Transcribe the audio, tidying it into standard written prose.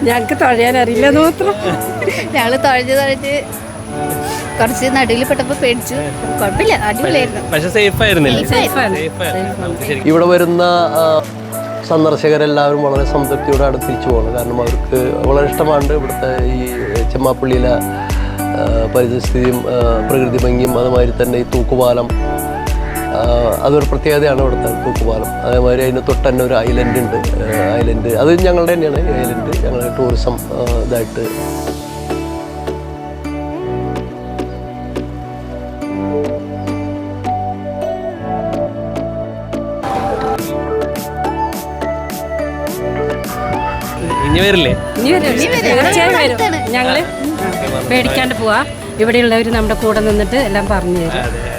ഞങ്ങക്ക് തൊഴയാൻ അറിയില്ല മാത്രം. ഞങ്ങള് തൊഴഞ്ഞ് കുറച്ച് നടുവിൽ പെട്ടപ്പോ പേടിച്ചു. കുഴപ്പമില്ല, അടിപൊളിയായിരുന്നു. പക്ഷെ സേഫ് ആയിരുന്നില്ല. ഇവിടെ വരുന്ന സന്ദർശകരെല്ലാവരും വളരെ സംതൃപ്തിയോടെ തിരിച്ചു പോകണം. കാരണം അവർക്ക് വളരെ ഇഷ്ടമാണ് ഇവിടുത്തെ ഈ ചെമ്മാപ്പള്ളിയിലെ പരിസ്ഥിതിയും പ്രകൃതി ഭംഗിയും. അതുമാതിരി തന്നെ ഈ തൂക്കുപാലം, അതൊരു പ്രത്യേകതയാണ് ഇവിടുത്തെ തൂക്കുപാലം. അതേമാതിരി അതിന് തൊട്ട് തന്നെ ഒരു ഐലൻഡ് ഉണ്ട്. ഐലൻഡ് അത് ഞങ്ങളുടെ തന്നെയാണ്. ഐലൻഡ് ഞങ്ങളുടെ ടൂറിസം ഇതായിട്ട്. ഇനി വരില്ലേ? ഞങ്ങള് പേടിക്കാണ്ട് പോവാ. ഇവിടെയുള്ളവർ നമ്മുടെ കൂടെ നിന്നിട്ട് എല്ലാം പറഞ്ഞു തരും.